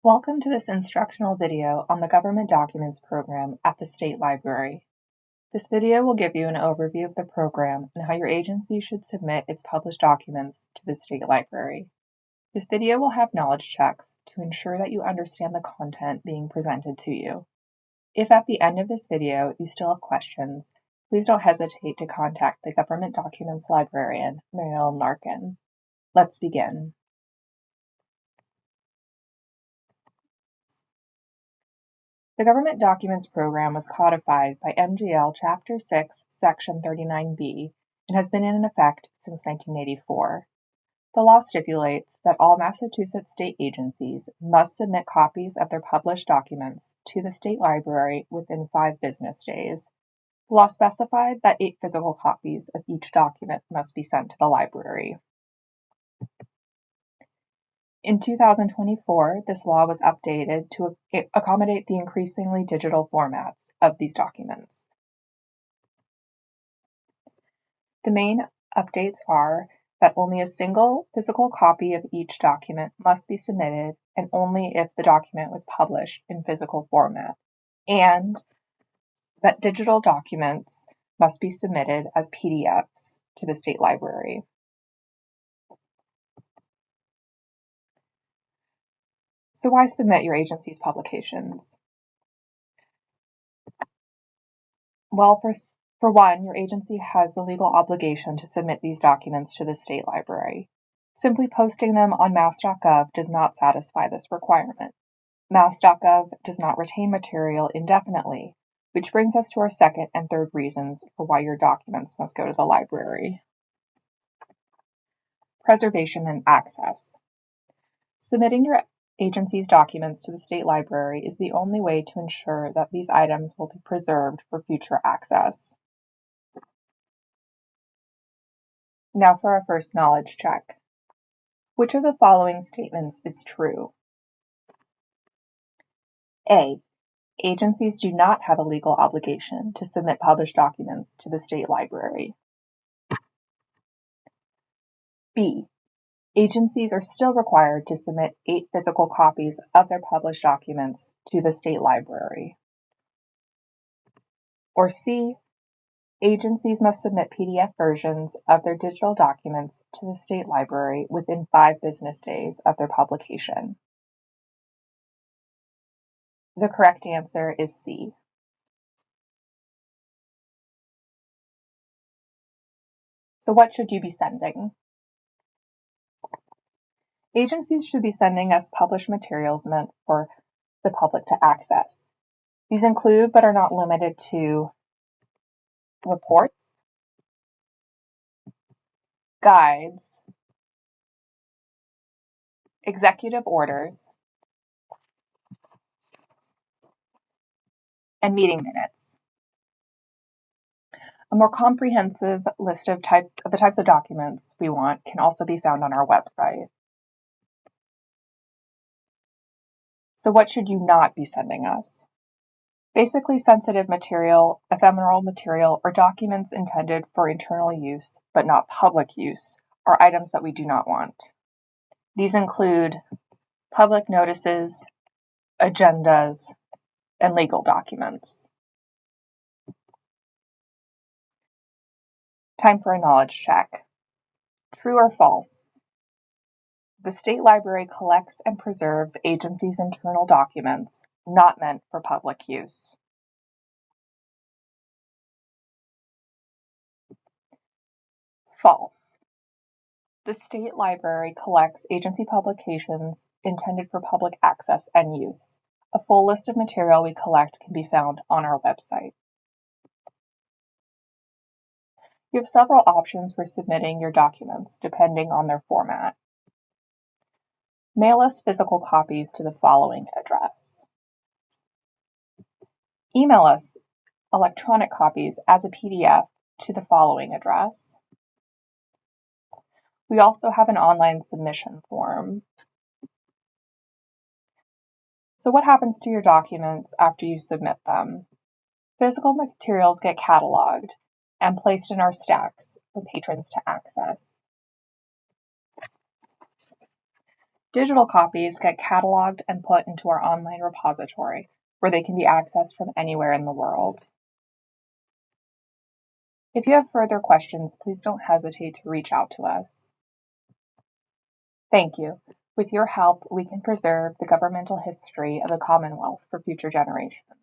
Welcome to this instructional video on the Government Documents program at the State Library. This video will give you an overview of the program and how your agency should submit its published documents to the State Library. This video will have knowledge checks to ensure that you understand the content being presented to you. If at the end of this video you still have questions, please don't hesitate to contact the Government Documents librarian, Mariel Larkin. Let's begin. The Government Documents Program was codified by MGL Chapter 6, Section 39B, and has been in effect since 1984. The law stipulates that all Massachusetts state agencies must submit copies of their published documents to the State Library within 5 business days. The law specified that 8 physical copies of each document must be sent to the library. In 2024, this law was updated to accommodate the increasingly digital formats of these documents. The main updates are that only a single physical copy of each document must be submitted, and only if the document was published in physical format, and that digital documents must be submitted as PDFs to the State Library. So why submit your agency's publications? Well, for one, your agency has the legal obligation to submit these documents to the State Library. Simply posting them on mass.gov does not satisfy this requirement. Mass.gov does not retain material indefinitely, which brings us to our second and third reasons for why your documents must go to the library. Preservation and access. Submitting your agency's documents to the State Library is the only way to ensure that these items will be preserved for future access. Now for our first knowledge check. Which of the following statements is true? A. Agencies do not have a legal obligation to submit published documents to the State Library. B. Agencies are still required to submit 8 physical copies of their published documents to the State Library. Or C. Agencies must submit PDF versions of their digital documents to the State Library within 5 business days of their publication. The correct answer is C. So what should you be sending? Agencies should be sending us published materials meant for the public to access. These include, but are not limited to, reports, guides, executive orders, and meeting minutes. A more comprehensive list of the types of documents we want can also be found on our website. So what should you not be sending us? Basically sensitive material, ephemeral material, or documents intended for internal use but not public use are items that we do not want. These include public notices, agendas, and legal documents. Time for a knowledge check. True or false? The State Library collects and preserves agencies' internal documents not meant for public use. False. The State Library collects agency publications intended for public access and use. A full list of material we collect can be found on our website. You have several options for submitting your documents depending on their format. Mail us physical copies to the following address. Email us electronic copies as a PDF to the following address. We also have an online submission form. So what happens to your documents after you submit them? Physical materials get cataloged and placed in our stacks for patrons to access. Digital copies get cataloged and put into our online repository, where they can be accessed from anywhere in the world. If you have further questions, please don't hesitate to reach out to us. Thank you. With your help, we can preserve the governmental history of the Commonwealth for future generations.